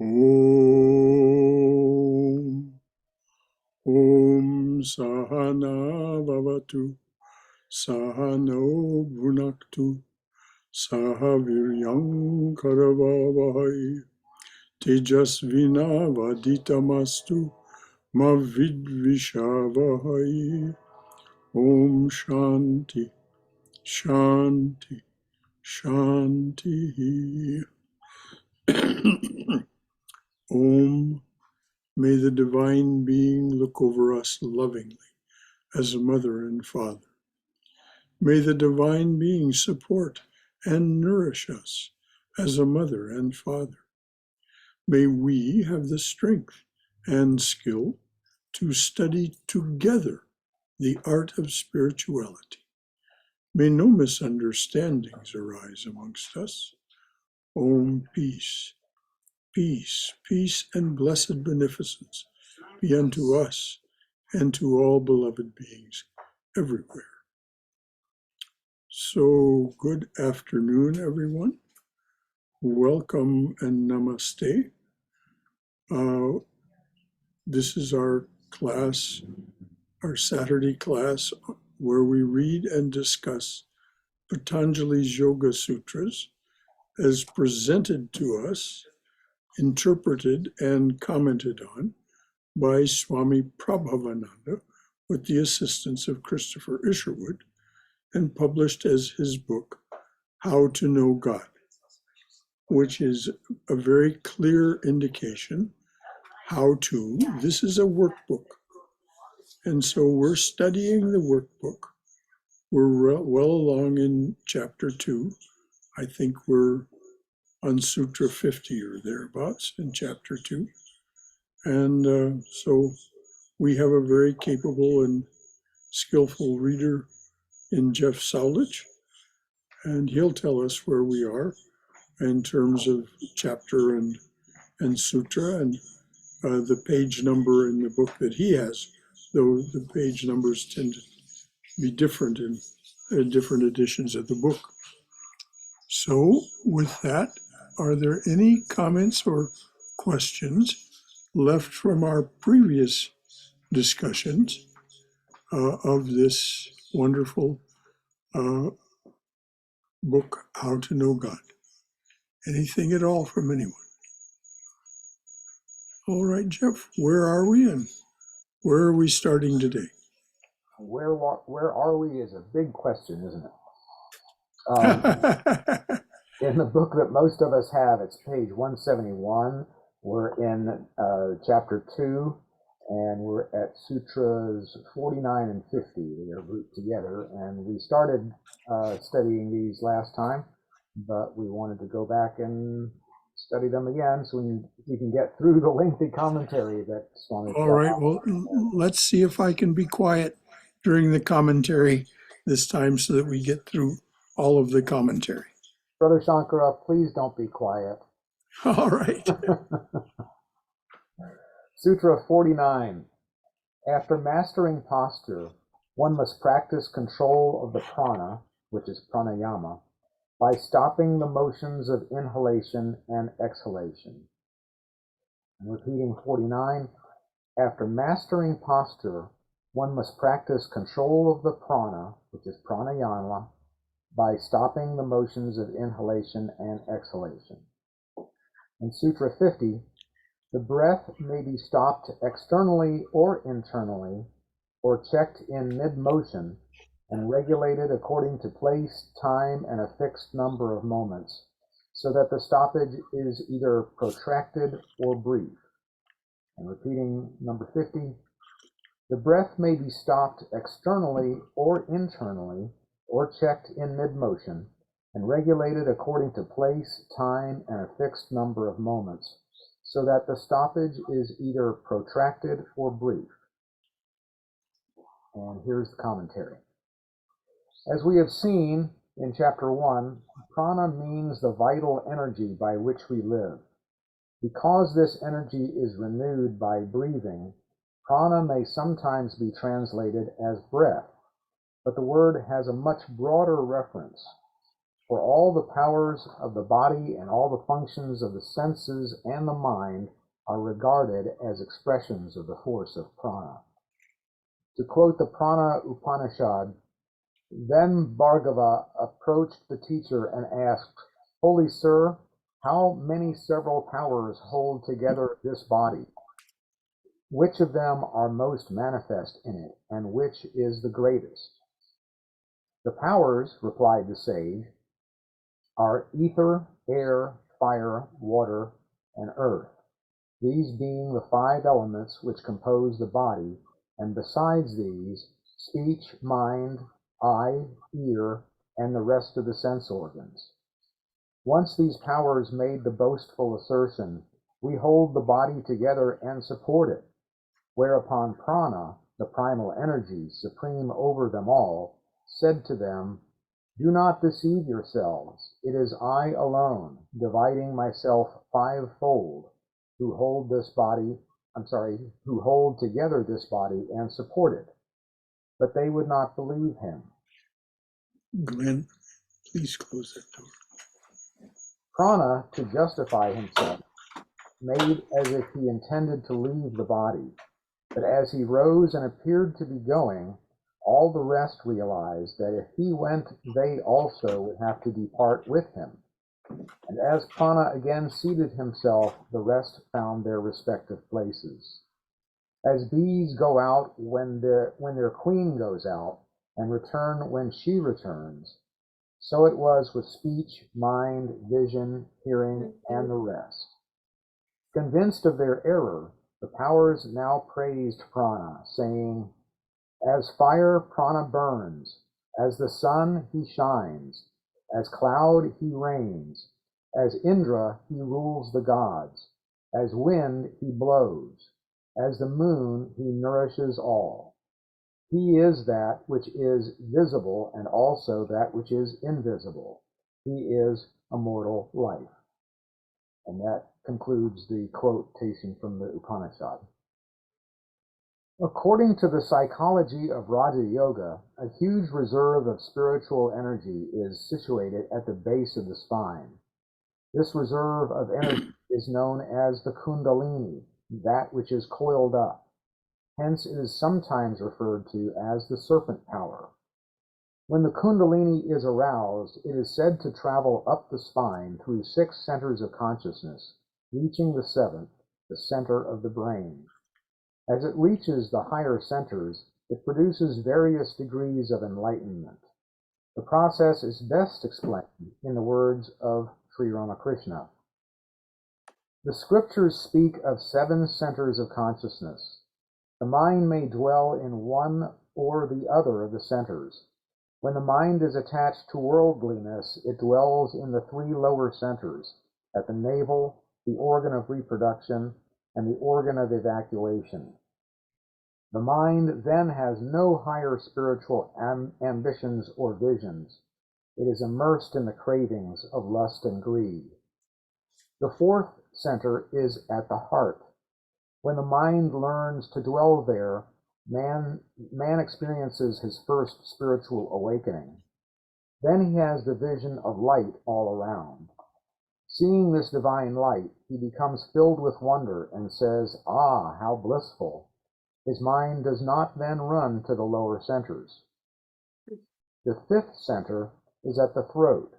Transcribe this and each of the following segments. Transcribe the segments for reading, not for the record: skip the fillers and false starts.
Om. Om Sahana Bhavatu Sahano Bhunaktu Sahaviryam Karavavahai Tejasvina Vaditamastu Mavidvishavahai. Om Shanti Shanti Shanti. Om. May the Divine Being look over us lovingly as a mother and father. May the Divine Being support and nourish us as a mother and father. May we have the strength and skill to study together the art of spirituality. May no misunderstandings arise amongst us. Om, peace, peace, peace, and blessed beneficence be unto us and to all beloved beings everywhere. So, good afternoon, everyone. Welcome and namaste. This is our class, our Saturday class, where we read and discuss Patanjali's Yoga Sutras as presented to us, interpreted and commented on by Swami Prabhavananda with the assistance of Christopher Isherwood, and published as his book, How to Know God, which is a very clear indication how to. This is a workbook. And so we're studying the workbook. We're well along in chapter 2. I think we're on Sutra 50 or thereabouts in chapter 2. And so we have a very capable and skillful reader in Jeff Sowlich, and he'll tell us where we are in terms of chapter and sutra, and the page number in the book that he has, though the page numbers tend to be different in different editions of the book. So with that, are there any comments or questions left from our previous discussions of this wonderful book, How to Know God? Anything at all from anyone? All right, Jeff, where are we and where are we starting today? Where are we is a big question, isn't it? In the book that most of us have, it's page 171. We're in chapter 2, and we're at sutras 49 and 50. They are grouped together, and we started studying these last time, but we wanted to go back and study them again so we can get through the lengthy commentary that Swami. All right, well, let's see if I can be quiet during the commentary this time so that we get through all of the commentary. Brother Shankara, please don't be quiet. All right. Sutra 49. After mastering posture, one must practice control of the prana, which is pranayama, by stopping the motions of inhalation and exhalation. And repeating 49. After mastering posture, one must practice control of the prana, which is pranayama, by stopping the motions of inhalation and exhalation. In Sutra 50, the breath may be stopped externally or internally, or checked in mid-motion and regulated according to place, time, and a fixed number of moments, so that the stoppage is either protracted or brief. And repeating number 50, the breath may be stopped externally or internally, or checked in mid-motion, and regulated according to place, time, and a fixed number of moments, so that the stoppage is either protracted or brief. And here's the commentary. As we have seen in chapter 1, prana means the vital energy by which we live. Because this energy is renewed by breathing, prana may sometimes be translated as breath, but the word has a much broader reference. For all the powers of the body and all the functions of the senses and the mind are regarded as expressions of the force of prana. To quote the Prana Upanishad, then Bhargava approached the teacher and asked, "Holy sir, how many several powers hold together this body? Which of them are most manifest in it, and which is the greatest?" "The powers," replied the sage, "are ether, air, fire, water, and earth, these being the 5 elements which compose the body, and besides these, speech, mind, eye, ear, and the rest of the sense organs. Once these powers made the boastful assertion, 'We hold the body together and support it,' whereupon prana, the primal energy supreme over them all, said to them, 'Do not deceive yourselves. It is I alone, dividing myself 5-fold, who hold together this body and support it.' But they would not believe him." Glenn, please close that door. Prana, to justify himself, made as if he intended to leave the body, but as he rose and appeared to be going, all the rest realized that if he went, they also would have to depart with him. And as Prana again seated himself, the rest found their respective places. As bees go out when their queen goes out, and return when she returns, so it was with speech, mind, vision, hearing, and the rest. Convinced of their error, the powers now praised Prana, saying, "As fire, Prana burns. As the sun, he shines. As cloud, he rains. As Indra, he rules the gods. As wind, he blows. As the moon, he nourishes all. He is that which is visible and also that which is invisible. He is immortal life." And that concludes the quotation from the Upanishad. According to the psychology of Raja Yoga, a huge reserve of spiritual energy is situated at the base of the spine. This reserve of energy is known as the Kundalini, that which is coiled up. Hence, it is sometimes referred to as the serpent power. When the Kundalini is aroused, it is said to travel up the spine through 6 centers of consciousness, reaching the 7th, the center of the brain. As it reaches the higher centers, it produces various degrees of enlightenment. The process is best explained in the words of Sri Ramakrishna. The scriptures speak of 7 centers of consciousness. The mind may dwell in one or the other of the centers. When the mind is attached to worldliness, it dwells in the 3 lower centers, at the navel, the organ of reproduction, and the organ of evacuation. The mind then has no higher spiritual ambitions or visions. It is immersed in the cravings of lust and greed. The 4th center is at the heart. When the mind learns to dwell there, man experiences his first spiritual awakening. Then he has the vision of light all around. Seeing this divine light, he becomes filled with wonder and says, "Ah, how blissful." His mind does not then run to the lower centers. The 5th center is at the throat.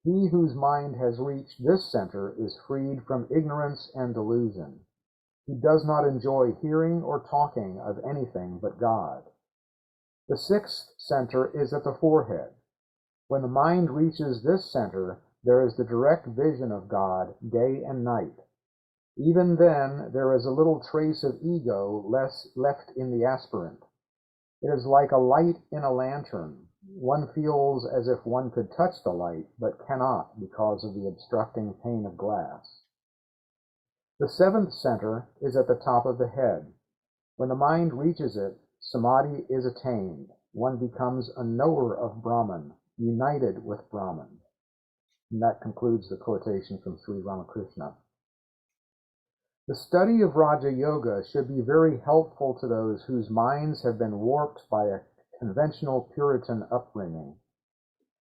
He whose mind has reached this center is freed from ignorance and delusion. He does not enjoy hearing or talking of anything but God. The 6th center is at the forehead. When the mind reaches this center, there is the direct vision of God day and night. Even then, there is a little trace of ego left in the aspirant. It is like a light in a lantern. One feels as if one could touch the light, but cannot because of the obstructing pane of glass. The 7th center is at the top of the head. When the mind reaches it, samadhi is attained. One becomes a knower of Brahman, united with Brahman. And that concludes the quotation from Sri Ramakrishna. The study of Raja Yoga should be very helpful to those whose minds have been warped by a conventional Puritan upbringing.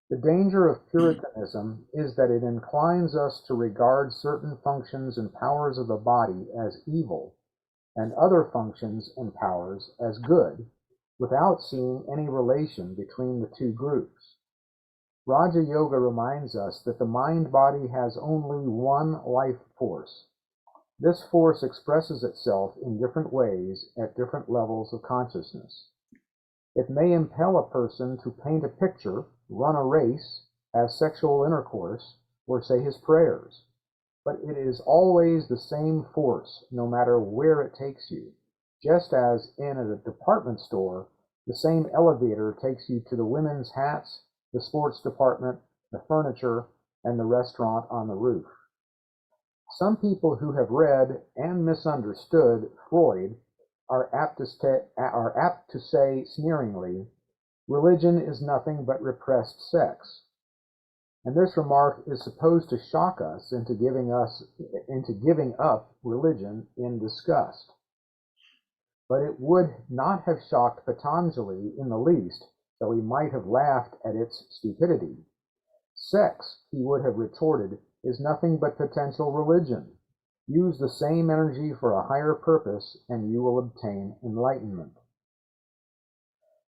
The danger of Puritanism is that it inclines us to regard certain functions and powers of the body as evil and other functions and powers as good, without seeing any relation between the two groups. Raja Yoga reminds us that the mind-body has only one life force. This force expresses itself in different ways at different levels of consciousness. It may impel a person to paint a picture, run a race, have sexual intercourse, or say his prayers. But it is always the same force, no matter where it takes you. Just as in a department store, the same elevator takes you to the women's hats, the sports department, the furniture, and the restaurant on the roof. Some people who have read and misunderstood Freud are apt to say sneeringly, religion is nothing but repressed sex. And this remark is supposed to shock us into giving up religion in disgust. But it would not have shocked Patanjali in the least, though he might have laughed at its stupidity. Sex, he would have retorted, is nothing but potential religion. Use the same energy for a higher purpose, and you will obtain enlightenment.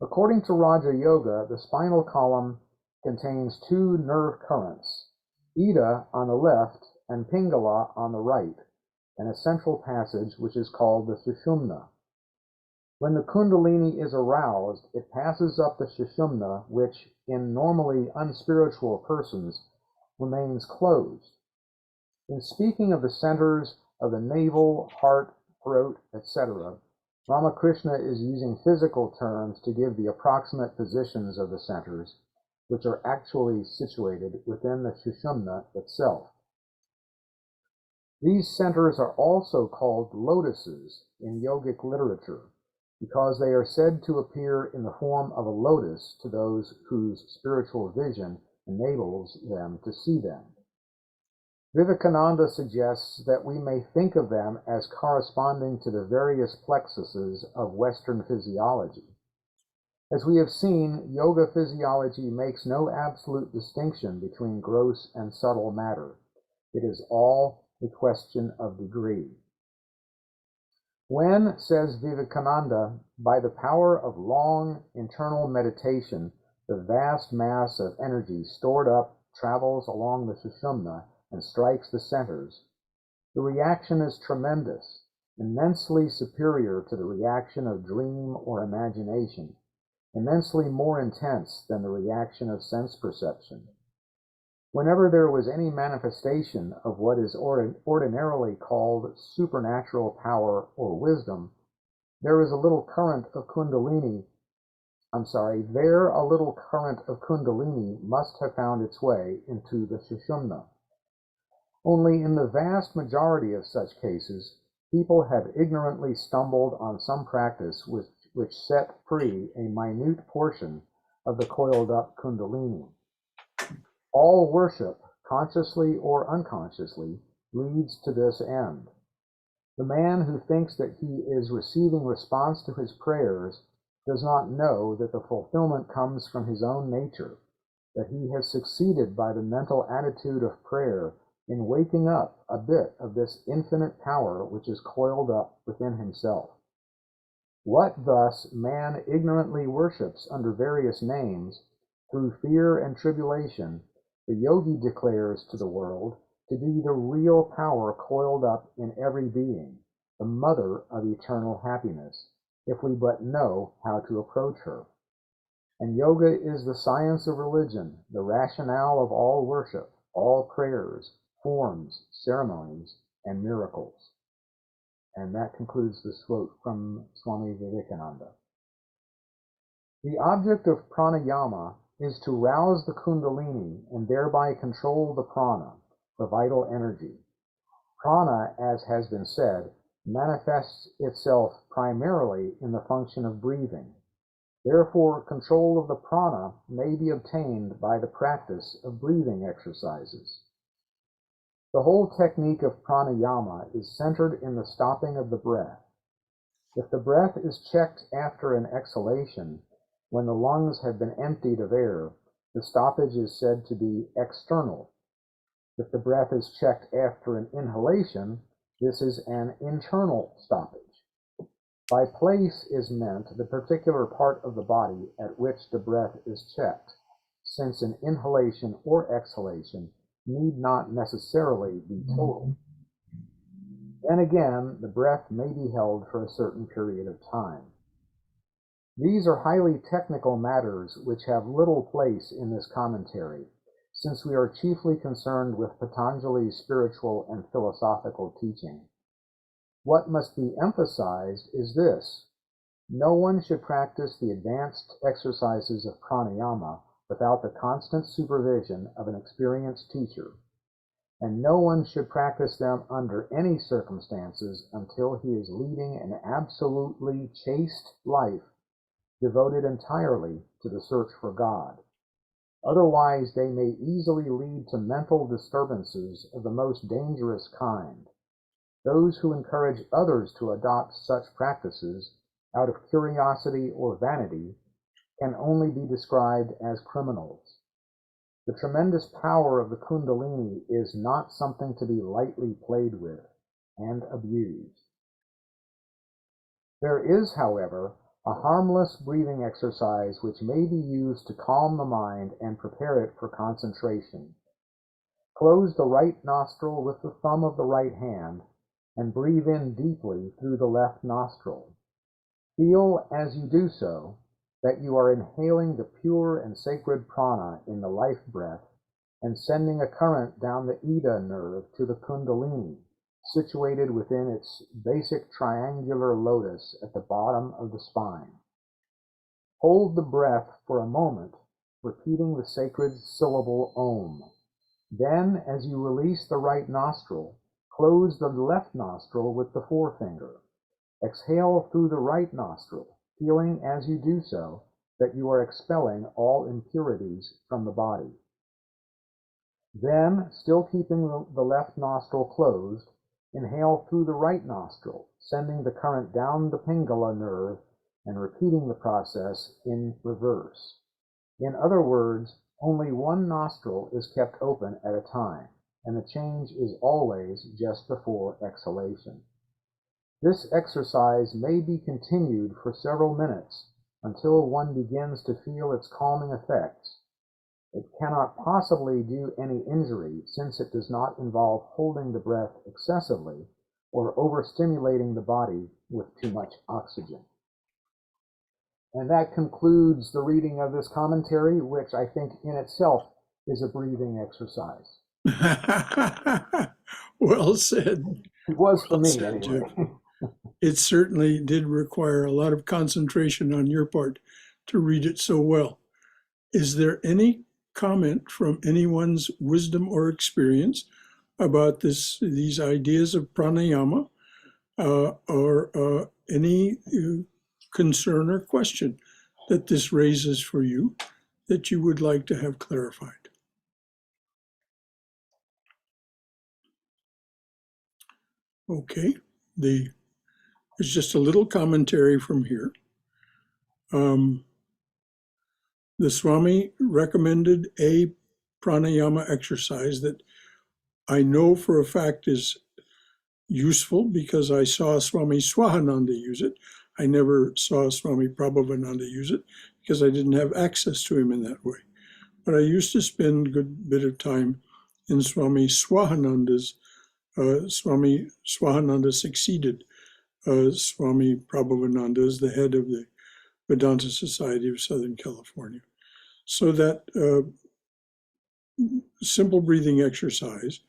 According to Raja Yoga, the spinal column contains two nerve currents, Ida on the left and Pingala on the right, and a central passage which is called the Sushumna. When the Kundalini is aroused, it passes up the Sushumna, which, in normally unspiritual persons, remains closed. In speaking of the centers of the navel, heart, throat, etc., Ramakrishna is using physical terms to give the approximate positions of the centers, which are actually situated within the Sushumna itself. These centers are also called lotuses in yogic literature, because they are said to appear in the form of a lotus to those whose spiritual vision enables them to see them. Vivekananda suggests that we may think of them as corresponding to the various plexuses of Western physiology. As we have seen, yoga physiology makes no absolute distinction between gross and subtle matter. It is all a question of degree. When, says Vivekananda, by the power of long internal meditation, the vast mass of energy stored up travels along the Sushumna and strikes the centers, the reaction is tremendous, immensely superior to the reaction of dream or imagination, immensely more intense than the reaction of sense perception. Whenever there was any manifestation of what is ordinarily called supernatural power or wisdom, there a little current of Kundalini must have found its way into the Sushumna. Only in the vast majority of such cases, people have ignorantly stumbled on some practice which set free a minute portion of the coiled-up Kundalini. All worship, consciously or unconsciously, leads to this end. The man who thinks that he is receiving response to his prayers does not know that the fulfillment comes from his own nature, that he has succeeded by the mental attitude of prayer in waking up a bit of this infinite power which is coiled up within himself. What thus man ignorantly worships under various names, through fear and tribulation, the yogi declares to the world to be the real power coiled up in every being, the mother of eternal happiness, if we but know how to approach her. And yoga is the science of religion, the rationale of all worship, all prayers, forms, ceremonies, and miracles. And that concludes this quote from Swami Vivekananda. The object of pranayama is to rouse the kundalini and thereby control the prana, the vital energy. Prana, as has been said, manifests itself primarily in the function of breathing. Therefore, control of the prana may be obtained by the practice of breathing exercises. The whole technique of pranayama is centered in the stopping of the breath. If the breath is checked after an exhalation, when the lungs have been emptied of air, The stoppage is said to be external. If the breath is checked after an inhalation, this is an internal stoppage. By place is meant the particular part of the body at which the breath is checked, since an inhalation or exhalation need not necessarily be total. Then again, the breath may be held for a certain period of time. These are highly technical matters which have little place in this commentary, since we are chiefly concerned with Patanjali's spiritual and philosophical teaching. What must be emphasized is this: no one should practice the advanced exercises of pranayama without the constant supervision of an experienced teacher, and no one should practice them under any circumstances until he is leading an absolutely chaste life, devoted entirely to the search for God. Otherwise, they may easily lead to mental disturbances of the most dangerous kind. Those who encourage others to adopt such practices out of curiosity or vanity can only be described as criminals. The tremendous power of the Kundalini is not something to be lightly played with and abused. There is, however, a harmless breathing exercise which may be used to calm the mind and prepare it for concentration. Close the right nostril with the thumb of the right hand and breathe in deeply through the left nostril. Feel, as you do so, that you are inhaling the pure and sacred prana in the life breath and sending a current down the Ida nerve to the Kundalini, situated within its basic triangular lotus at the bottom of the spine. Hold the breath for a moment, repeating the sacred syllable Om. Then, as you release the right nostril, close the left nostril with the forefinger. Exhale through the right nostril, feeling as you do so that you are expelling all impurities from the body. Then, still keeping the left nostril closed, inhale through the right nostril, sending the current down the Pingala nerve and repeating the process in reverse. In other words, only one nostril is kept open at a time, and the change is always just before exhalation. This exercise may be continued for several minutes until one begins to feel its calming effects. It cannot possibly do any injury, since it does not involve holding the breath excessively or overstimulating the body with too much oxygen. And that concludes the reading of this commentary, which I think in itself is a breathing exercise. Well said. It was for Well me, said, anyway. Jeff. It certainly did require a lot of concentration on your part to read it so well. Is there any comment from anyone's wisdom or experience about these ideas of pranayama, or any concern or question that this raises for you that you would like to have clarified? Okay, there's just a little commentary from here. The Swami recommended a pranayama exercise that I know for a fact is useful because I saw Swami Swahananda use it. I never saw Swami Prabhavananda use it because I didn't have access to him in that way. But I used to spend a good bit of time in Swami Swahananda's. Swami Swahananda succeeded Swami Prabhavananda as the head of the Vedanta Society of Southern California. So that simple breathing exercise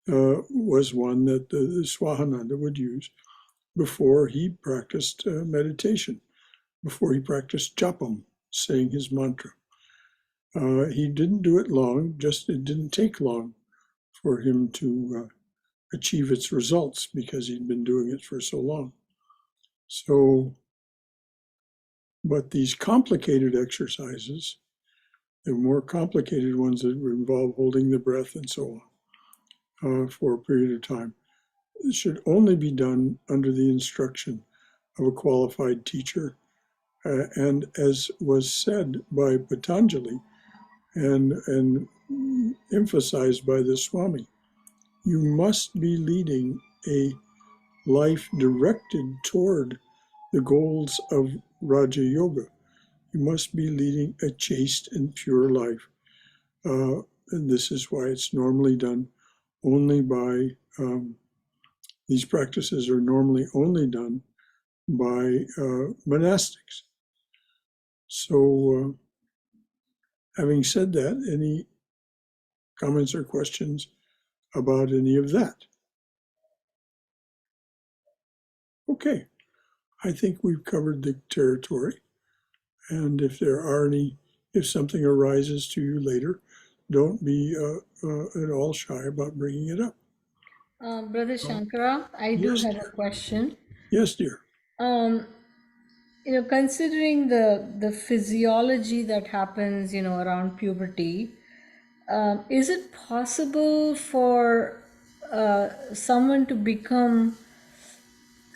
was one that the Swahananda would use before he practiced meditation, before he practiced japam, saying his mantra. He didn't do it long, it didn't take long for him to achieve its results because he'd been doing it for so long. So, but these complicated exercises, the more complicated ones that involve holding the breath and so on for a period of time, should only be done under the instruction of a qualified teacher. And as was said by Patanjali, and emphasized by the Swami. You must be leading a life directed toward the goals of Raja Yoga. You must be leading a chaste and pure life. And this is why it's normally done only by, these practices are normally only done by monastics. So, having said that, any comments or questions about any of that? Okay, I think we've covered the territory. And if there are any, if something arises to you later, don't be at all shy about bringing it up. Brother Shankara, I do Yes, have a dear. question. Yes, dear. Um, Considering the physiology that happens, around puberty, is it possible for someone to become?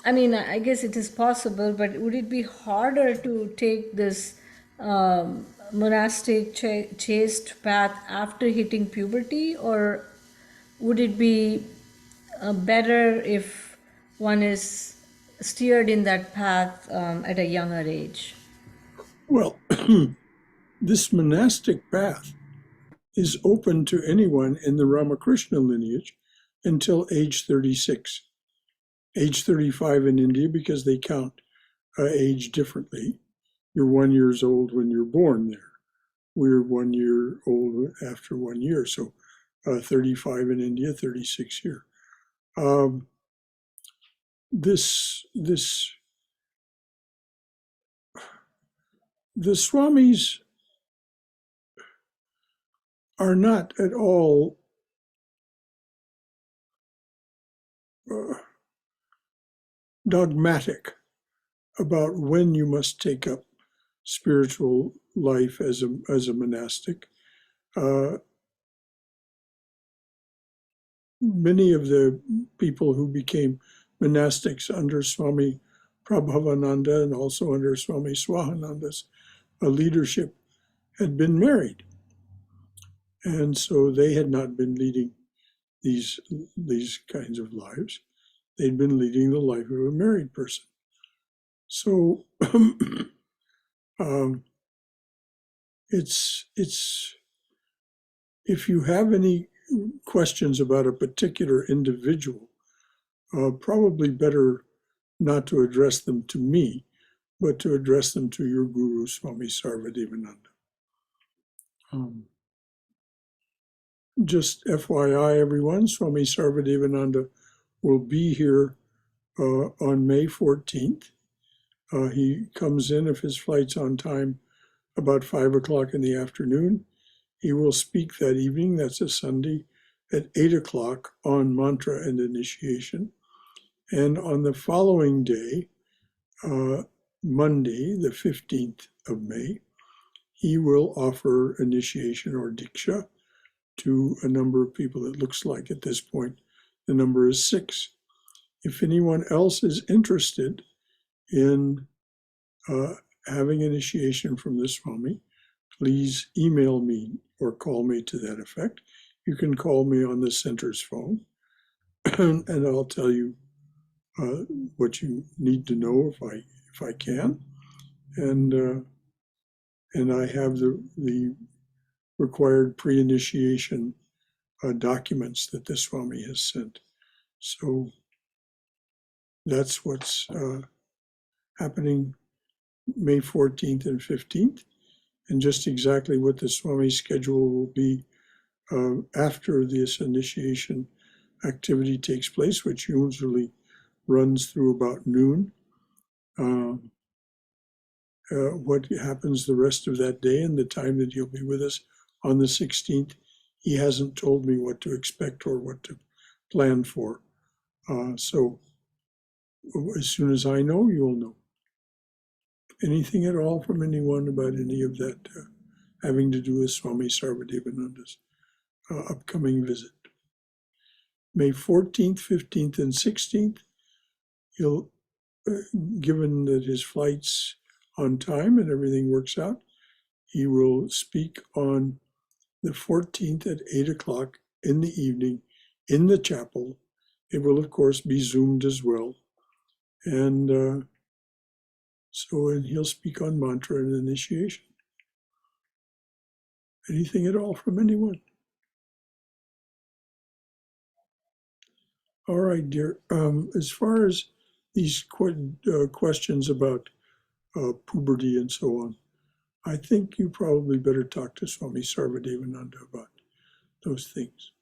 I mean, I guess it is possible, but would it be harder to take this monastic chaste path after hitting puberty, or would it be better if one is steered in that path at a younger age? Well, this monastic path is open to anyone in the Ramakrishna lineage until age 36. Age 35 in India, because they count age differently. You're 1 year old when you're born there. We're 1 year old after 1 year. So 35 in India, 36 here. The Swamis are not at all dogmatic about when you must take up spiritual life as a monastic. Many of the people who became monastics under Swami Prabhavananda and also under Swami Swahananda's leadership had been married. And so they had not been leading these kinds of lives. They'd been leading the life of a married person. So it's if you have any questions about a particular individual, probably better not to address them to me, but to address them to your guru, Swami Sarvadivananda. Just FYI, everyone, Swami Sarvadivananda will be here on May 14th. He comes in, if his flight's on time, about 5 o'clock in the afternoon. He will speak that evening, that's a Sunday, at 8 o'clock on mantra and initiation. And on the following day, Monday, the 15th of May, he will offer initiation or diksha to a number of people. It looks like at this point the number is 6. If anyone else is interested in having initiation from the Swami, please email me or call me to that effect. You can call me on the center's phone, and I'll tell you what you need to know if I can, and I have the required pre-initiation documents that the Swami has sent. So that's what's happening May 14th and 15th, and just exactly what the Swami's schedule will be after this initiation activity takes place, which usually runs through about noon. What happens the rest of that day and the time that he'll be with us on the 16th, he hasn't told me what to expect or what to plan for. So as soon as I know, you'll know. Anything at all from anyone about any of that having to do with Swami Sarvadivananda's upcoming visit? May 14th, 15th, and 16th, he'll, given that his flight's on time and everything works out, he will speak on the 14th at 8 o'clock in the evening in the chapel. It will, of course, be Zoomed as well. And and he'll speak on mantra and initiation. Anything at all from anyone? All right, dear. As far as these questions about puberty and so on, I think you probably better talk to Swami Sarvadevananda about those things.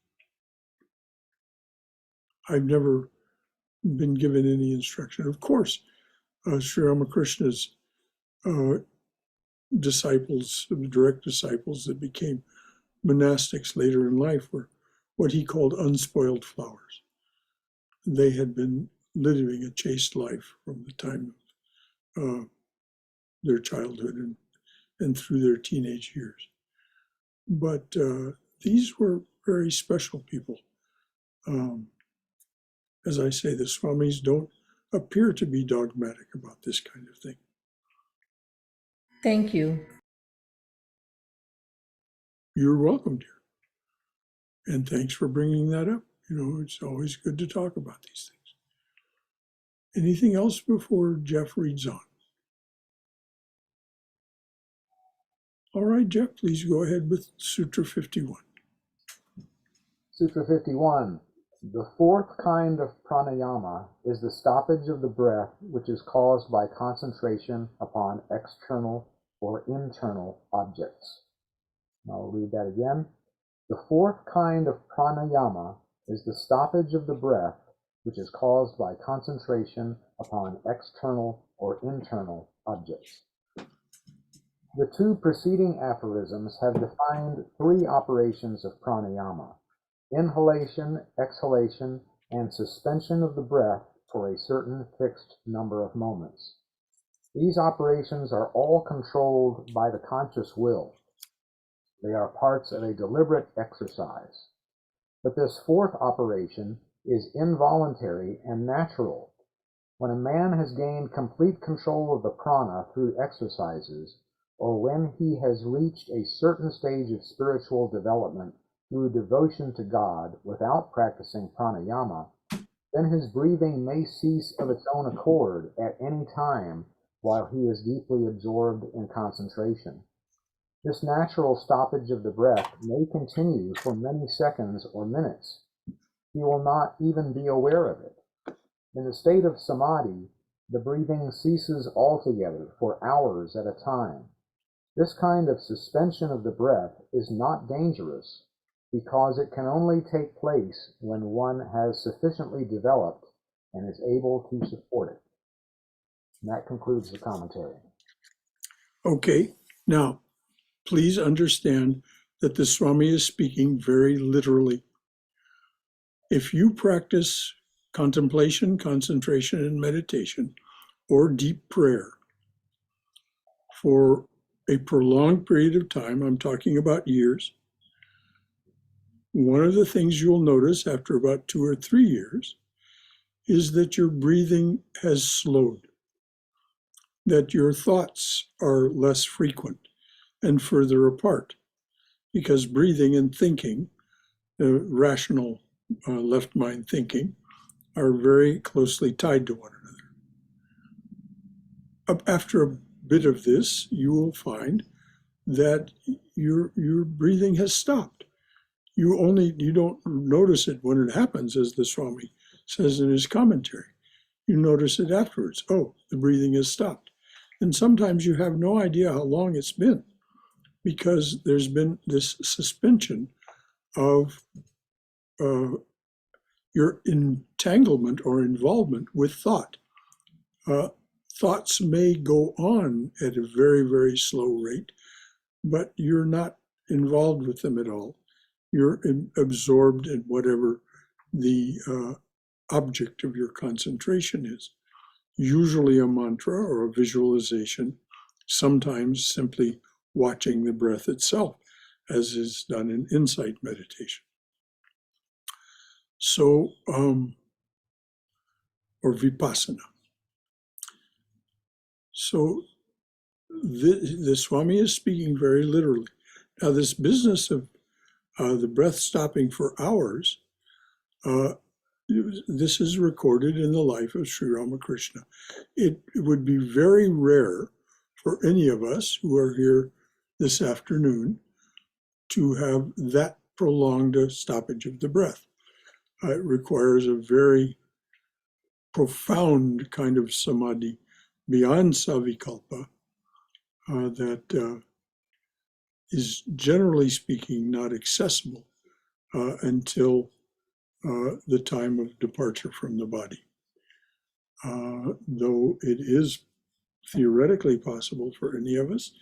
I've never been given any instruction. Of course, Sri Ramakrishna's disciples, direct disciples that became monastics later in life, were what he called unspoiled flowers. They had been living a chaste life from the time of their childhood and through their teenage years. But these were very special people. As I say, the Swamis don't appear to be dogmatic about this kind of thing. Thank you. You're welcome, dear. And thanks for bringing that up. You know, it's always good to talk about these things. Anything else before Jeff reads on? All right, Jeff, please go ahead with Sutra 51. Sutra 51. The fourth kind of pranayama is the stoppage of the breath, which is caused by concentration upon external or internal objects. I'll read that again. The fourth kind of pranayama is the stoppage of the breath, which is caused by concentration upon external or internal objects. The two preceding aphorisms have defined three operations of pranayama: inhalation, exhalation, and suspension of the breath for a certain fixed number of moments. These operations are all controlled by the conscious will. They are parts of a deliberate exercise. But this fourth operation is involuntary and natural. When a man has gained complete control of the prana through exercises, or when he has reached a certain stage of spiritual development through devotion to God without practicing pranayama, then his breathing may cease of its own accord at any time while he is deeply absorbed in concentration. This natural stoppage of the breath may continue for many seconds or minutes. He will not even be aware of it. In the state of samadhi, the breathing ceases altogether for hours at a time. This kind of suspension of the breath is not dangerous because it can only take place when one has sufficiently developed and is able to support it. And that concludes the commentary. Okay, now please understand that the Swami is speaking very literally. If you practice contemplation, concentration, and meditation, or deep prayer for a prolonged period of time, I'm talking about years, one of the things you'll notice after about 2 or 3 years is that your breathing has slowed, that your thoughts are less frequent and further apart, because breathing and thinking, rational left mind thinking, are very closely tied to one another. After a bit of this, you will find that your breathing has stopped. You don't notice it when it happens, as the Swami says in his commentary. You notice it afterwards. Oh, the breathing has stopped. And sometimes you have no idea how long it's been, because there's been this suspension of your entanglement or involvement with thought. Thoughts may go on at a very, very slow rate, but you're not involved with them at all. You're absorbed in whatever the object of your concentration is, usually a mantra or a visualization, sometimes simply watching the breath itself, as is done in insight meditation. So, or vipassana. So the Swami is speaking very literally. Now, this business of The breath stopping for hours, uh, this is recorded in the life of Sri Ramakrishna. It would be very rare for any of us who are here this afternoon to have that prolonged a stoppage of the breath. It requires a very profound kind of samadhi beyond savikalpa that is, generally speaking, not accessible until the time of departure from the body. Though it is theoretically possible for any of us,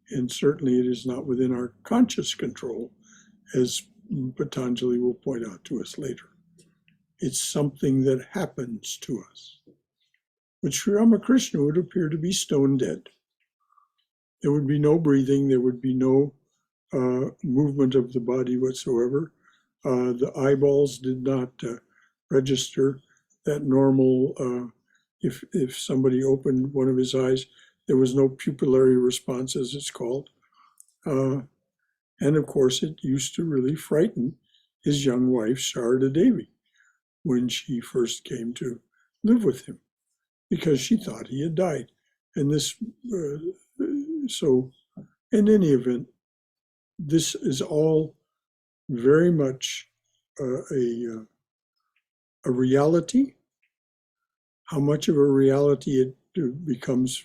and certainly it is not within our conscious control, as Patanjali will point out to us later. It's something that happens to us. But Sri Ramakrishna would appear to be stone dead. There would be no breathing, there would be no movement of the body whatsoever. The eyeballs did not register that normal, if somebody opened one of his eyes, there was no pupillary response, as it's called. And of course, it used to really frighten his young wife, Sharada Devi, when she first came to live with him, because she thought he had died. And this, so in any event, this is all very much a reality. How much of a reality it becomes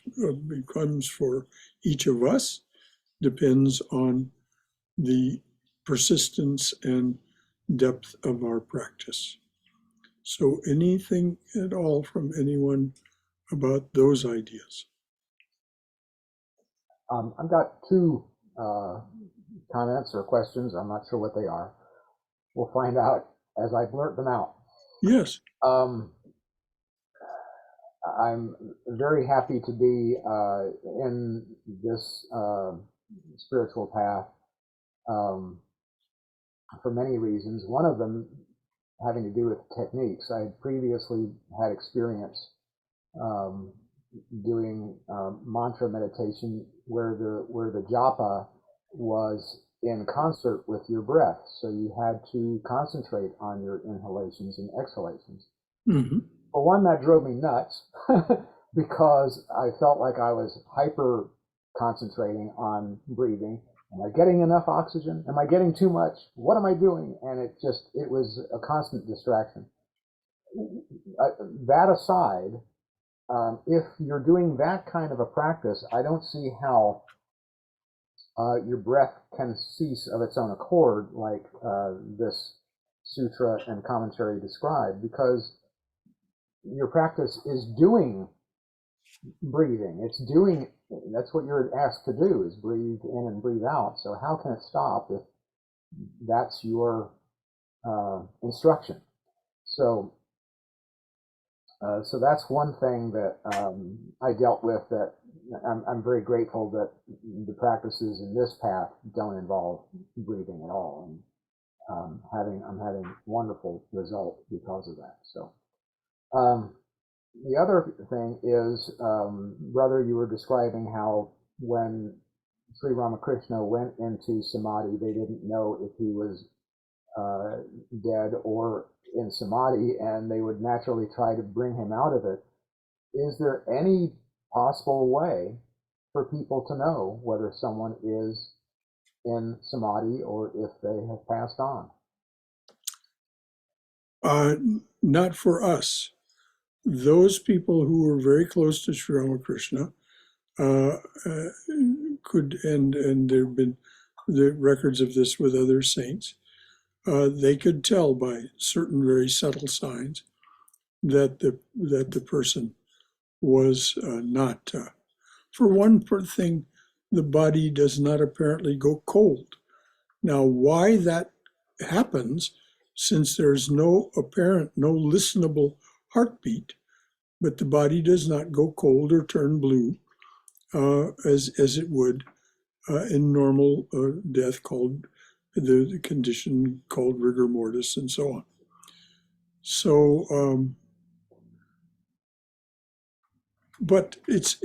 for each of us depends on the persistence and depth of our practice. So anything at all from anyone about those ideas? I've got two comments or questions. I'm not sure what they are. We'll find out as I blurt them out. Yes. I'm very happy to be in this spiritual path for many reasons. One of them having to do with techniques. I had previously had experience doing mantra meditation where the japa was in concert with your breath. So you had to concentrate on your inhalations and exhalations. Mm-hmm. For one, that drove me nuts because I felt like I was hyper concentrating on breathing. Am I getting enough oxygen? Am I getting too much? What am I doing? And it was a constant distraction. That aside, if you're doing that kind of a practice, I don't see how your breath can cease of its own accord, like this sutra and commentary describe, because your practice is doing breathing. That's what you're asked to do, is breathe in and breathe out. So how can it stop if that's your instruction? So that's one thing that I dealt with, that I'm very grateful that the practices in this path don't involve breathing at all. And I'm having wonderful result because of that. So the other thing is, brother, you were describing how when Sri Ramakrishna went into samadhi, they didn't know if he was dead or in samadhi, and they would naturally try to bring him out of it. Is there any possible way for people to know whether someone is in samadhi or if they have passed on? Not for us. Those people who were very close to Sri Ramakrishna could, and there have been the records of this with other saints, they could tell by certain very subtle signs that the person was not. For one thing, the body does not apparently go cold. Now, why that happens, since there's no listenable heartbeat, but the body does not go cold or turn blue as it would in normal death, called the condition called rigor mortis and so on. So, but it's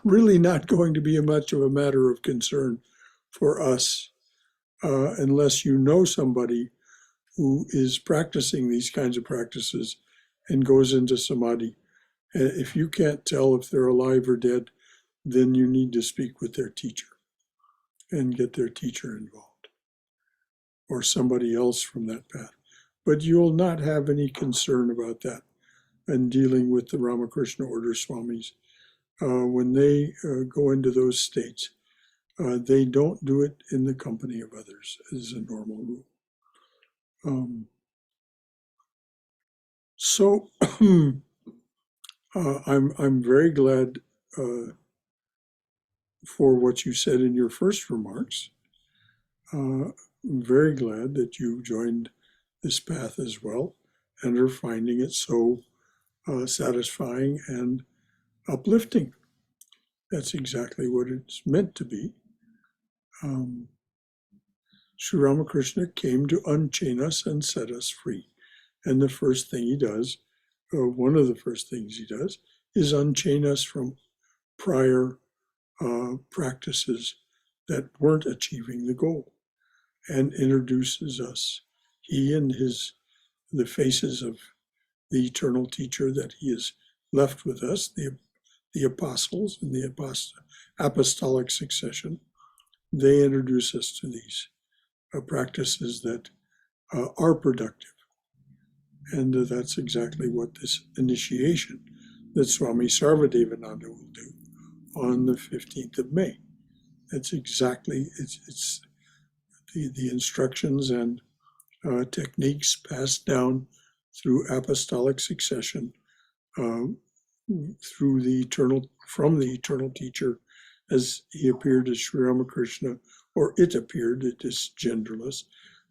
really not going to be much of a matter of concern for us unless you know somebody who is practicing these kinds of practices and goes into samadhi. If you can't tell if they're alive or dead, then you need to speak with their teacher and get their teacher involved or somebody else from that path. But you'll not have any concern about that in dealing with the Ramakrishna Order Swamis. When they go into those states, they don't do it in the company of others, as a normal rule. So I'm very glad for what you said in your first remarks. I'm very glad that you joined this path as well and are finding it so satisfying and uplifting. That's exactly what it's meant to be. Sri Ramakrishna came to unchain us and set us free. And the first thing he does, or one of the first things he does, is unchain us from prior practices that weren't achieving the goal, and introduces us, he and the faces of the eternal teacher that he has left with us, the apostles and the apostolic succession. They introduce us to these practices that are productive. And that's exactly what this initiation that Swami Sarvadevananda will do on the 15th of May. That's exactly, it's the instructions and techniques passed down through apostolic succession through from the eternal teacher as he appeared as Sri Ramakrishna, or it appeared, it is genderless,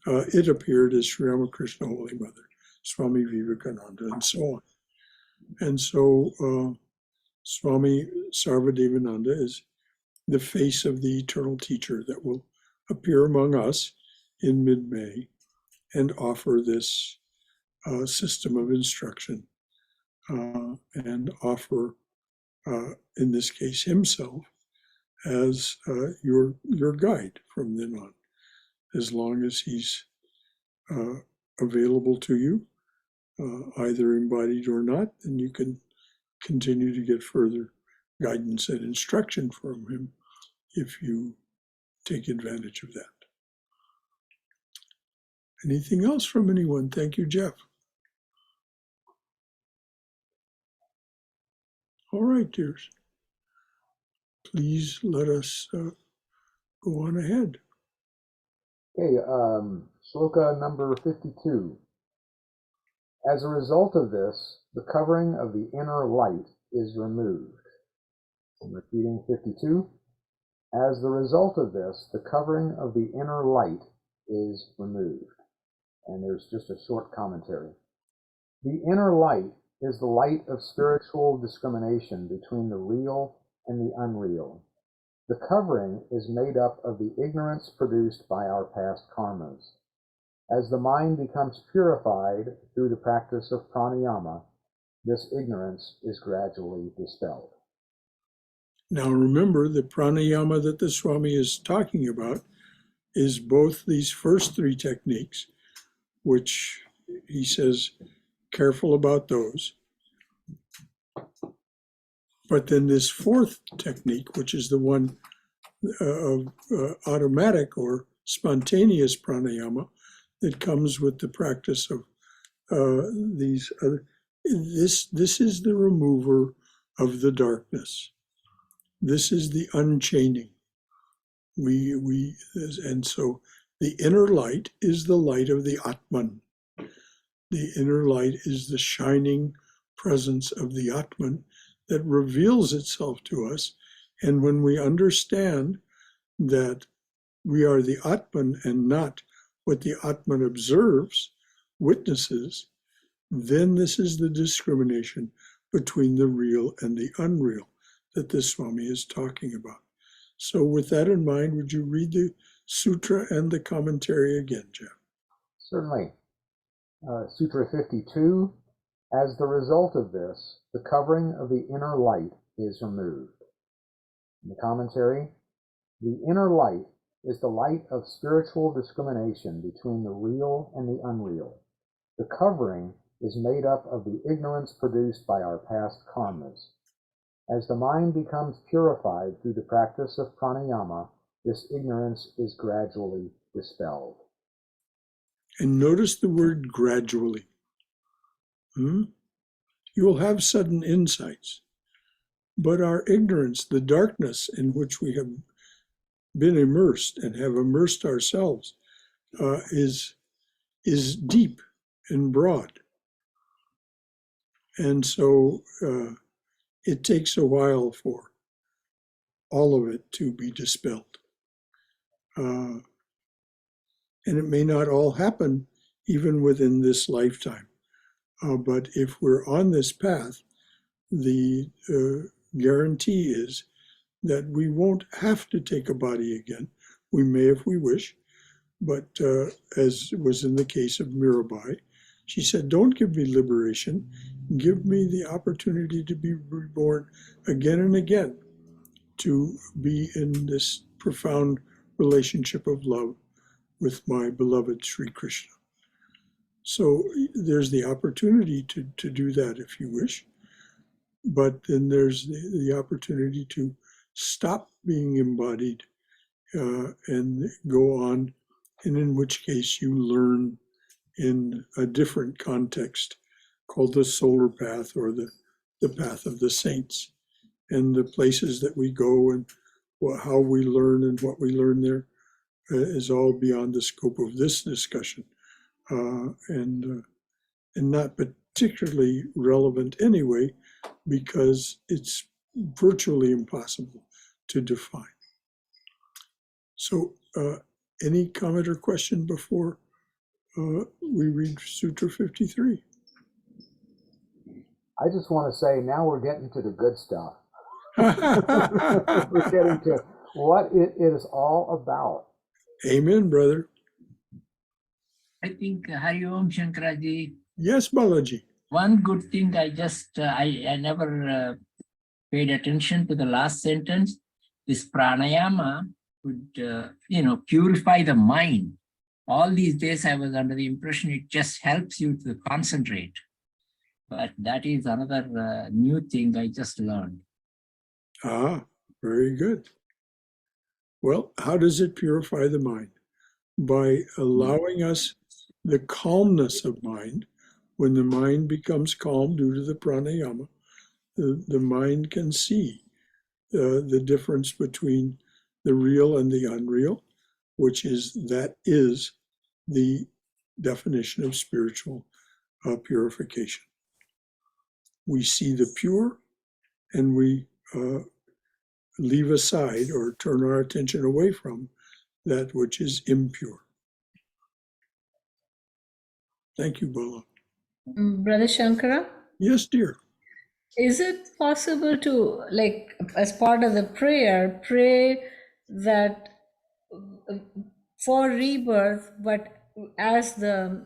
it appeared as Sri Ramakrishna Holy Mother, Swami Vivekananda, and so on. And so Swami Sarvadevananda is the face of the eternal teacher that will appear among us in mid-May and offer this system of instruction and offer, in this case, himself as your guide from then on. As long as he's available to you, either embodied or not, then you can continue to get further guidance and instruction from him if you take advantage of that. Anything else from anyone? Thank you, Jeff. All right, dears. Please let us go on ahead. Okay, shloka number 52. As a result of this, the covering of the inner light is removed. I'm repeating 52. As the result of this, the covering of the inner light is removed. And there's just a short commentary. The inner light is the light of spiritual discrimination between the real and the unreal. The covering is made up of the ignorance produced by our past karmas. As the mind becomes purified through the practice of pranayama, this ignorance is gradually dispelled. Now remember, the pranayama that the Swami is talking about is both these first three techniques, which he says, careful about those. But then this fourth technique, which is the one of automatic or spontaneous pranayama that comes with the practice of these other, this is the remover of the darkness. This is the unchaining. And so the inner light is the light of the Atman. The inner light is the shining presence of the Atman that reveals itself to us. And when we understand that we are the Atman and not what the Atman observes, witnesses, then this is the discrimination between the real and the unreal that the Swami is talking about. So with that in mind, would you read the sutra and the commentary again, Jeff? Certainly. Sutra 52. As the result of this, the covering of the inner light is removed. In the commentary, the inner light is the light of spiritual discrimination between the real and the unreal. The covering is made up of the ignorance produced by our past karmas. As the mind becomes purified through the practice of pranayama, this ignorance is gradually dispelled. And notice the word gradually. You will have sudden insights, but our ignorance, the darkness in which we have been immersed and have immersed ourselves, is deep and broad. And so it takes a while for all of it to be dispelled. And it may not all happen even within this lifetime. But if we're on this path, the guarantee is that we won't have to take a body again. We may if we wish, but as was in the case of Mirabai, she said, don't give me liberation, give me the opportunity to be reborn again and again, to be in this profound relationship of love with my beloved Sri Krishna. So there's the opportunity to do that if you wish, but then there's the opportunity to stop being embodied and go on, and in which case you learn in a different context called the solar path or the path of the saints. And the places that we go and how we learn and what we learn there is all beyond the scope of this discussion. And not particularly relevant anyway, because it's virtually impossible to define. So any comment or question before we read Sutra 53? I just want to say now we're getting to the good stuff. We're getting to what it is all about. Amen, brother. I think Hari Om Shankaraji. Yes, Balaji. One good thing I just, I never paid attention to the last sentence. This pranayama would, purify the mind. All these days I was under the impression it just helps you to concentrate. But that is another new thing I just learned. Ah, very good. Well, how does it purify the mind? By allowing us the calmness of mind. When the mind becomes calm due to the pranayama, the mind can see the difference between the real and the unreal, which is the definition of spiritual purification. We see the pure and we leave aside or turn our attention away from that which is impure. Thank you, Bala. Brother Shankara, Yes, dear. is it possible to, like, as part of the prayer, pray that for rebirth, but as the,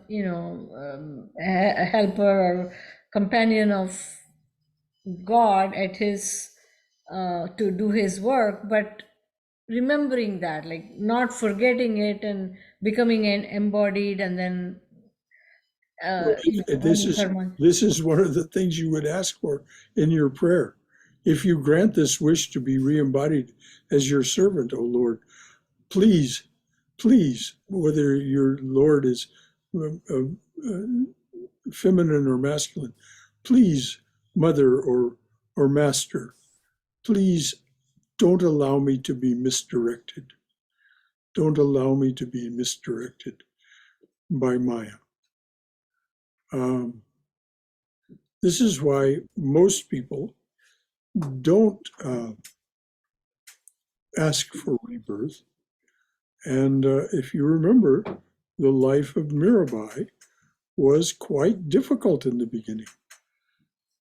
helper or companion of God at his, to do his work, but remembering that, like not forgetting it and becoming an embodied and then This is one of the things you would ask for in your prayer. If you grant this wish to be re-embodied as your servant, O Lord, please, whether your Lord is feminine or masculine, please, mother or master, please don't allow me to be misdirected. Don't allow me to be misdirected by Maya. This is why most people don't ask for rebirth. And if you remember, the life of Mirabai was quite difficult in the beginning.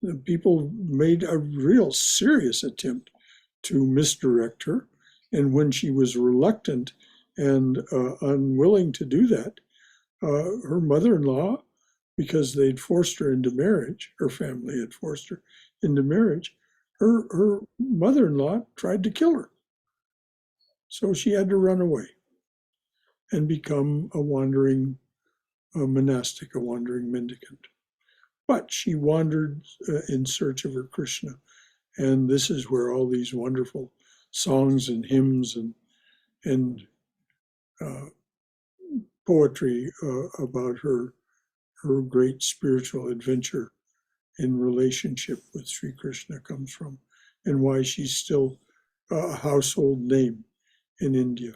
The people made a real serious attempt to misdirect her. And when she was reluctant and unwilling to do that, her mother-in-law, because they'd forced her into marriage, her family had forced her into marriage, her mother-in-law tried to kill her. So she had to run away. and become a wandering monastic, a wandering mendicant. But she wandered in search of her Krishna. And this is where all these wonderful songs and hymns and poetry about her great spiritual adventure in relationship with Sri Krishna comes from, and why she's still a household name in India.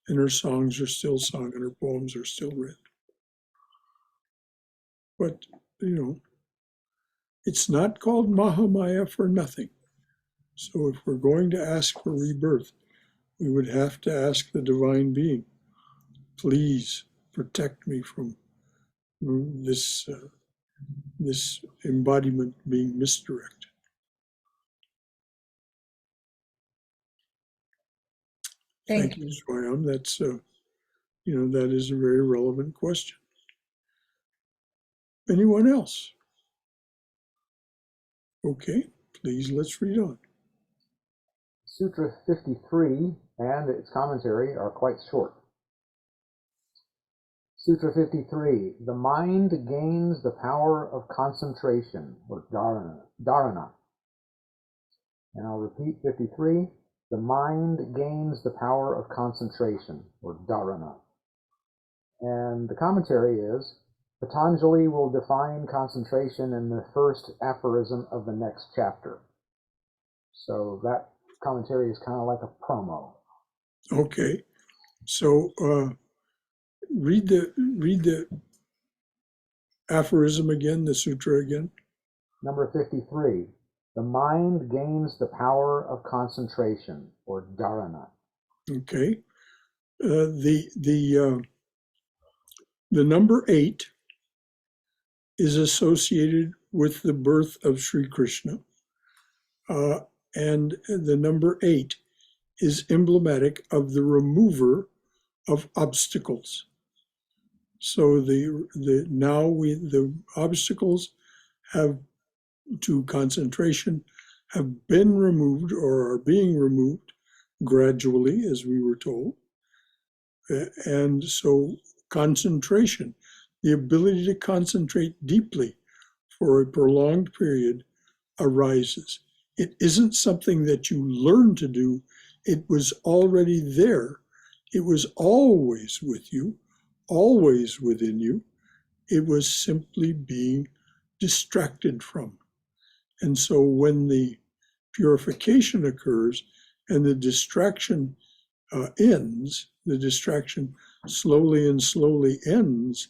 And her songs are still sung and her poems are still read. But, it's not called Mahamaya for nothing. So if we're going to ask for rebirth, we would have to ask the divine being, please protect me from this embodiment being misdirected. Thank you. Swayam. That's that is a very relevant question. Anyone else? Okay, please let's read on. Sutra 53 and its commentary are quite short. Sutra 53, the mind gains the power of concentration, or dharana. And I'll repeat 53, the mind gains the power of concentration, or dharana. And the commentary is, Patanjali will define concentration in the first aphorism of the next chapter. So that commentary is kind of like a promo. Okay, so read the aphorism again, the sutra again. Number 53, the mind gains the power of concentration, or dharana. Okay, the number 8 is associated with the birth of Sri Krishna, and the number 8 is emblematic of the remover of obstacles. So the obstacles have to concentration have been removed or are being removed gradually, as we were told. And so concentration, the ability to concentrate deeply for a prolonged period, arises. It isn't something that you learn to do. It was already there. It was always with you, always within you. It was simply being distracted from. And so when the purification occurs and the distraction ends, the distraction slowly and slowly ends,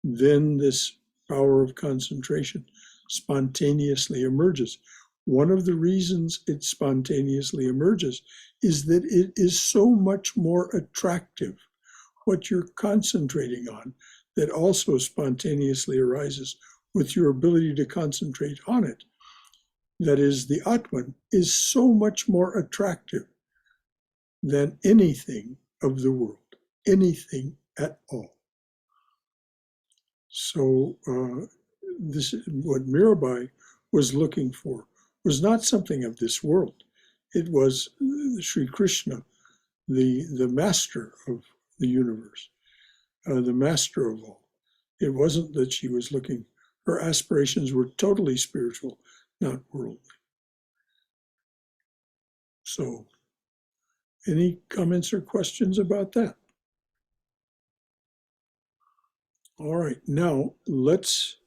then this power of concentration spontaneously emerges. One of the reasons it spontaneously emerges is that it is so much more attractive, what you're concentrating on, that also spontaneously arises with your ability to concentrate on it. That is, the Atman is so much more attractive than anything of the world, anything at all. So this what Mirabai was looking for was not something of this world. It was Sri Krishna, the master of the universe, the master of all. It wasn't that she was looking, her aspirations were totally spiritual, not worldly. So, any comments or questions about that? All right, now let's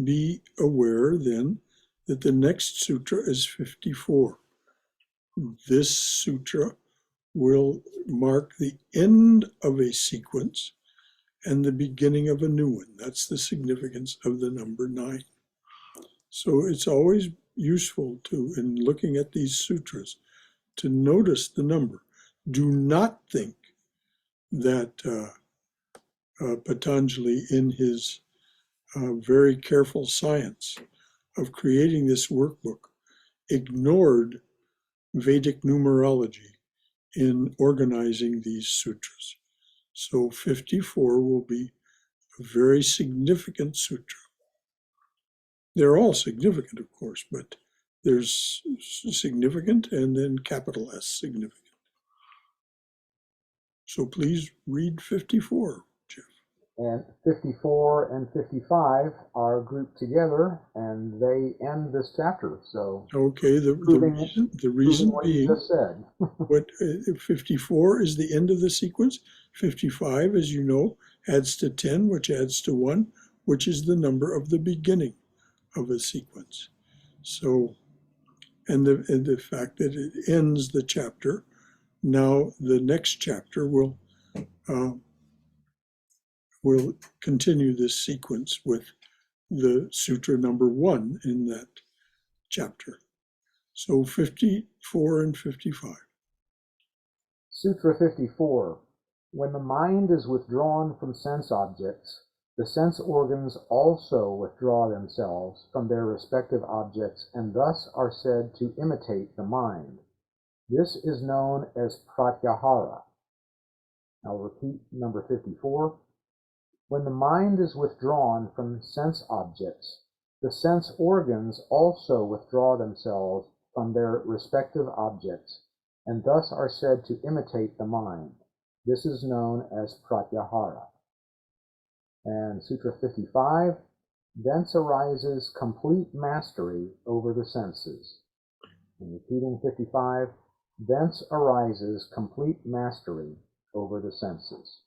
be aware then that the next sutra is 54. This sutra will mark the end of a sequence and the beginning of a new one. That's the significance of the number 9. So it's always useful to, in looking at these sutras, to notice the number. Do not think that Patanjali, in his very careful science of creating this workbook, ignored Vedic numerology in organizing these sutras. So 54 will be a very significant sutra. They're all significant, of course, but there's significant and then capital S, significant. So please read 54, Jeff. And 54 and 55 are grouped together, and they end this chapter. So, Okay, the reason what you being, just said. what 54 is the end of the sequence. 55, as you know, adds to 10, which adds to 1, which is the number of the beginning of a sequence. So, and the fact that it ends the chapter, now the next chapter will continue this sequence with the sutra number 1 in that chapter. So 54 and 55. Sutra 54. When the mind is withdrawn from sense objects, the sense organs also withdraw themselves from their respective objects and thus are said to imitate the mind. This is known as pratyahara. I'll repeat number 54. When the mind is withdrawn from sense objects, the sense organs also withdraw themselves from their respective objects and thus are said to imitate the mind. This is known as pratyahara. And Sutra 55, thence arises complete mastery over the senses. And repeating 55, thence arises complete mastery over the senses.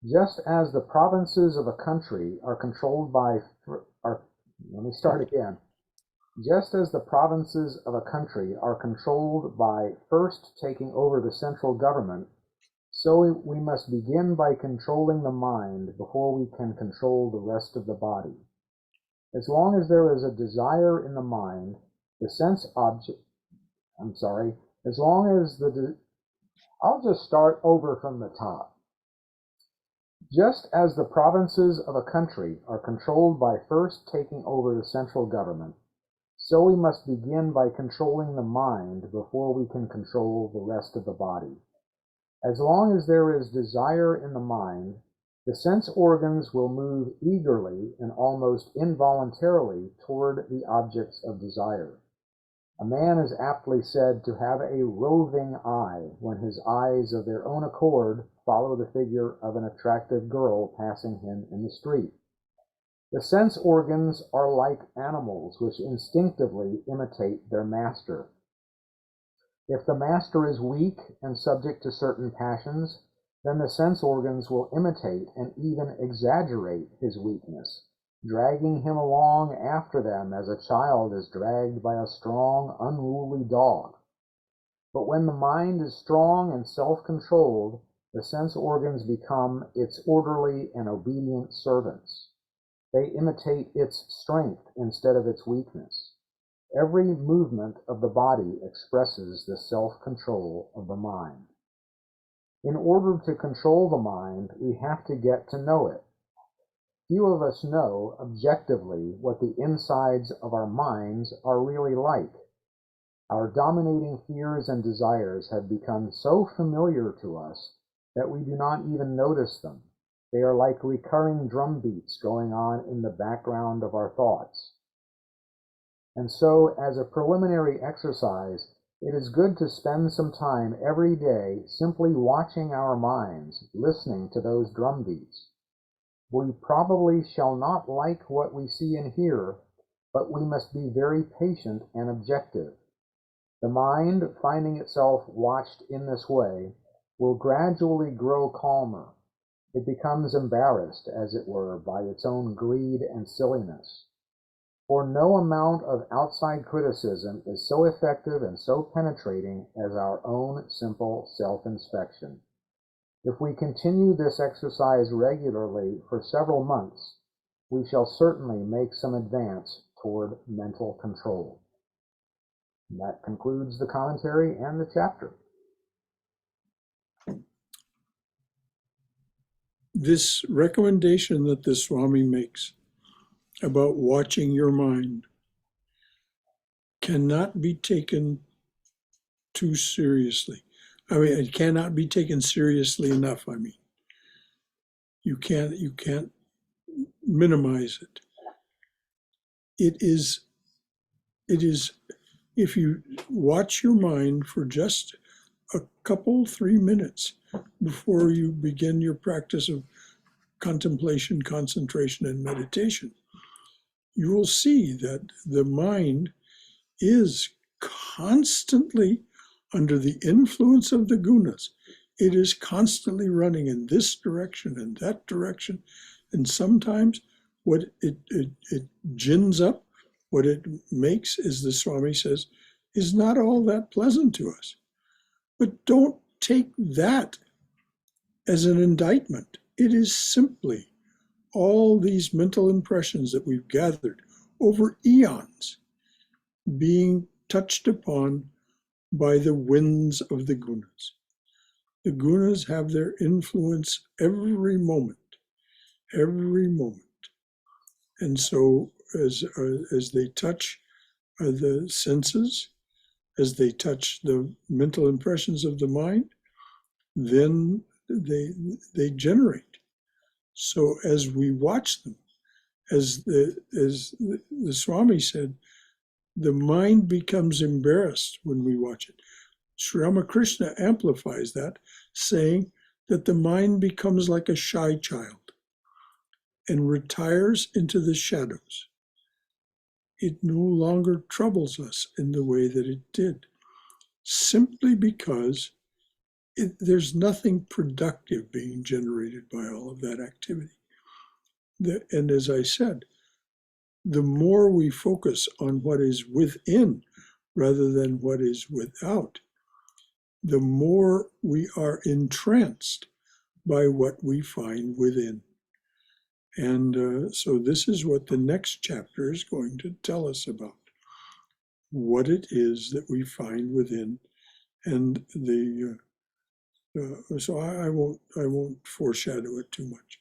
Just as the provinces of a country are controlled by, Just as the provinces of a country are controlled by first taking over the central government, so we must begin by controlling the mind before we can control the rest of the body. As long as there is a desire in the mind, the sense object, I'll just start over from the top. Just as the provinces of a country are controlled by first taking over the central government, so we must begin by controlling the mind before we can control the rest of the body. As long as there is desire in the mind, the sense organs will move eagerly and almost involuntarily toward the objects of desire. A man is aptly said to have a roving eye when his eyes of their own accord follow the figure of an attractive girl passing him in the street. The sense organs are like animals which instinctively imitate their master. If the master is weak and subject to certain passions, then the sense organs will imitate and even exaggerate his weakness, dragging him along after them as a child is dragged by a strong, unruly dog. But when the mind is strong and self-controlled, the sense organs become its orderly and obedient servants. They imitate its strength instead of its weakness. Every movement of the body expresses the self-control of the mind. In order to control the mind, we have to get to know it. Few of us know objectively what the insides of our minds are really like. Our dominating fears and desires have become so familiar to us that we do not even notice them. They are like recurring drum beats going on in the background of our thoughts. And so, as a preliminary exercise, it is good to spend some time every day simply watching our minds, listening to those drum beats. We probably shall not like what we see and hear, but we must be very patient and objective. The mind, finding itself watched in this way, will gradually grow calmer. It becomes embarrassed, as it were, by its own greed and silliness. For no amount of outside criticism is so effective and so penetrating as our own simple self-inspection. If we continue this exercise regularly for several months, we shall certainly make some advance toward mental control. And that concludes the commentary and the chapter. This recommendation that the Swami makes about watching your mind cannot be taken too seriously. I mean, it cannot be taken seriously enough. I mean, you can't minimize it. It is, if you watch your mind for just a couple, 3 minutes before you begin your practice of contemplation, concentration, and meditation, you will see that the mind is constantly under the influence of the gunas. It is constantly running in this direction and that direction. And sometimes what it gins up, what it makes, as the Swami says, is not all that pleasant to us. But don't take that as an indictment. It is simply all these mental impressions that we've gathered over eons being touched upon by the winds of the gunas. The gunas have their influence every moment. And so as they touch the senses, as they touch the mental impressions of the mind, then they generate. So as we watch them, as the Swami said, the mind becomes embarrassed when we watch it. Sri Ramakrishna amplifies that, saying that the mind becomes like a shy child and retires into the shadows. It no longer troubles us in the way that it did, simply because there's nothing productive being generated by all of that activity. And as I said, the more we focus on what is within rather than what is without, the more we are entranced by what we find within. And so this is what the next chapter is going to tell us about, what it is that we find within. And so I won't foreshadow it too much.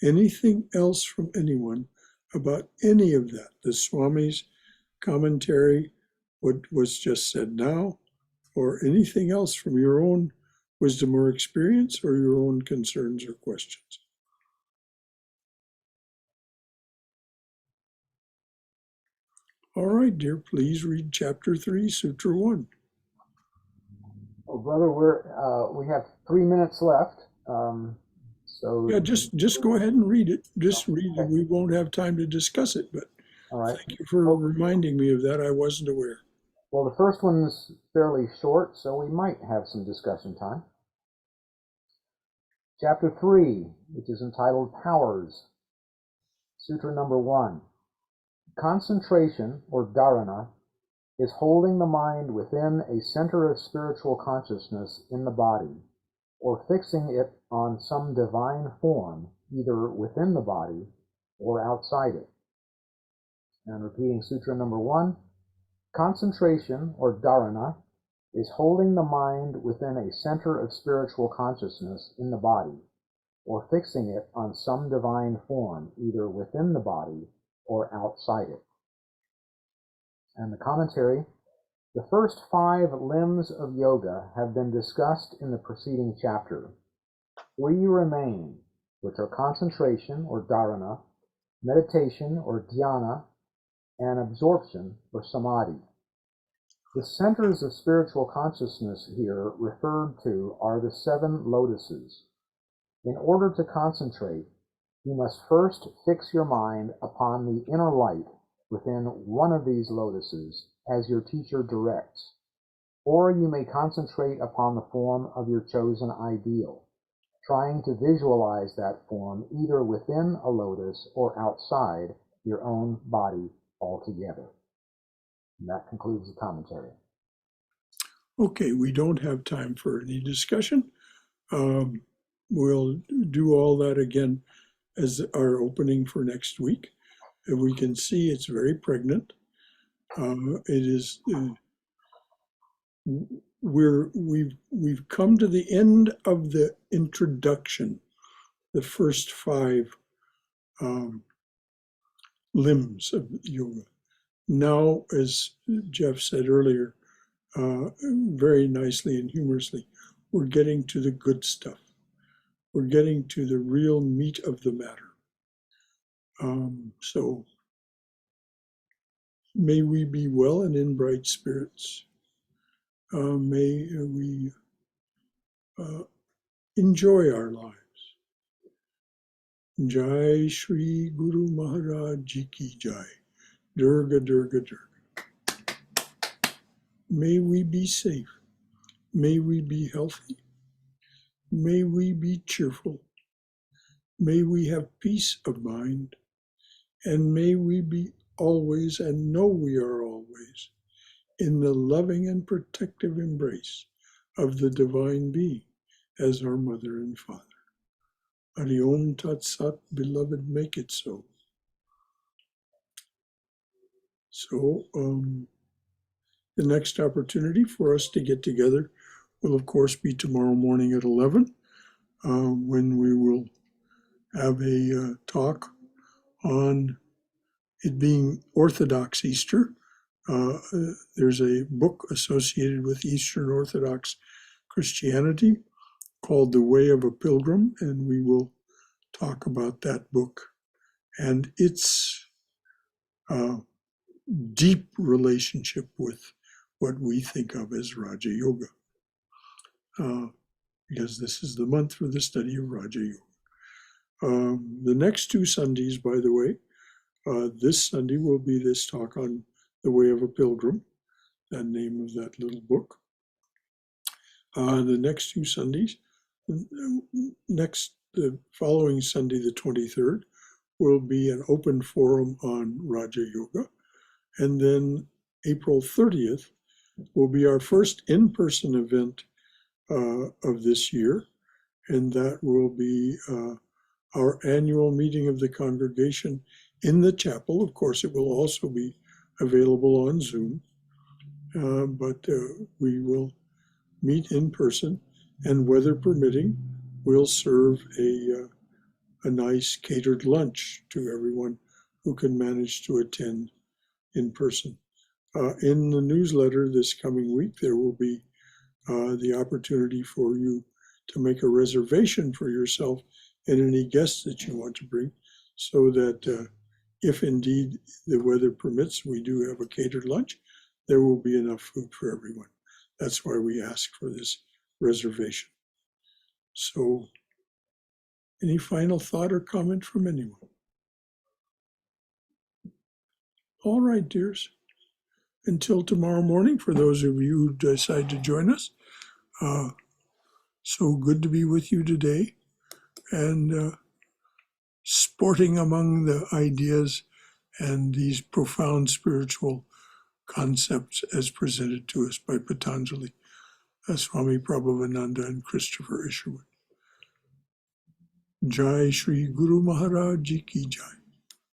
Anything else from anyone about any of that, the Swami's commentary, what was just said now, or anything else from your own wisdom or experience, or your own concerns or questions? All right, dear, please read chapter 3, Sutra 1. Oh, brother, we have 3 minutes left. So Yeah, just go ahead and read it. Just read it. We won't have time to discuss it, but all right. thank you for reminding me of that. I wasn't aware. Well, the first one is fairly short, so we might have some discussion time. Chapter 3, which is entitled Powers. Sutra number 1. Concentration, or dharana, is holding the mind within a center of spiritual consciousness in the body, or fixing it on some divine form, either within the body or outside it. And repeating Sutra number 1, concentration, or dharana, is holding the mind within a center of spiritual consciousness in the body, or fixing it on some divine form, either within the body or outside it. And the commentary: the first 5 limbs of yoga have been discussed in the preceding chapter. 3 remain, which are concentration, or dharana, meditation, or dhyana, and absorption, or samadhi. The centers of spiritual consciousness here referred to are the 7 lotuses. In order to concentrate, you must first fix your mind upon the inner light within one of these lotuses, as your teacher directs. Or you may concentrate upon the form of your chosen ideal, trying to visualize that form either within a lotus or outside your own body altogether. And that concludes the commentary. Okay, we don't have time for any discussion. We'll do all that again as our opening for next week. And we can see it's very pregnant. It is. We've come to the end of the introduction, the first 5 limbs of yoga. Now, as Jeff said earlier, very nicely and humorously, we're getting to the good stuff. We're getting to the real meat of the matter. So may we be well and in bright spirits. May we enjoy our lives. Jai Shri Guru Maharaj Ji Ki Jai. Durga, Durga, Durga. May we be safe. May we be healthy. May we be cheerful. May we have peace of mind. And may we be always, and know we are always, in the loving and protective embrace of the Divine Being as our Mother and Father. Hari Om Tat Sat, beloved, make it so. So, the next opportunity for us to get together will, of course, be tomorrow morning at 11, when we will have a talk on it being Orthodox Easter. There's a book associated with Eastern Orthodox Christianity called The Way of a Pilgrim, and we will talk about that book and its deep relationship with what we think of as Raja Yoga, because this is the month for the study of Raja Yoga. The next 2 Sundays, by the way, this Sunday will be this talk on The Way of a Pilgrim, the name of that little book. The next 2 Sundays, the following Sunday, the 23rd, will be an open forum on Raja Yoga. And then April 30th will be our first in-person event of this year. And that will be our annual meeting of the congregation in the chapel. Of course, it will also be available on Zoom, but we will meet in person, and weather permitting, we'll serve a nice catered lunch to everyone who can manage to attend in person. In the newsletter this coming week, there will be the opportunity for you to make a reservation for yourself and any guests that you want to bring, so that if indeed the weather permits, we do have a catered lunch, there will be enough food for everyone. That's why we ask for this reservation. So, any final thought or comment from anyone? All right, dears. Until tomorrow morning, for those of you who decide to join us, so good to be with you today, and sporting among the ideas and these profound spiritual concepts as presented to us by Patanjali, Swami Prabhavananda, and Christopher Isherwood. Jai Shri Guru Maharaj Ji Ki Jai.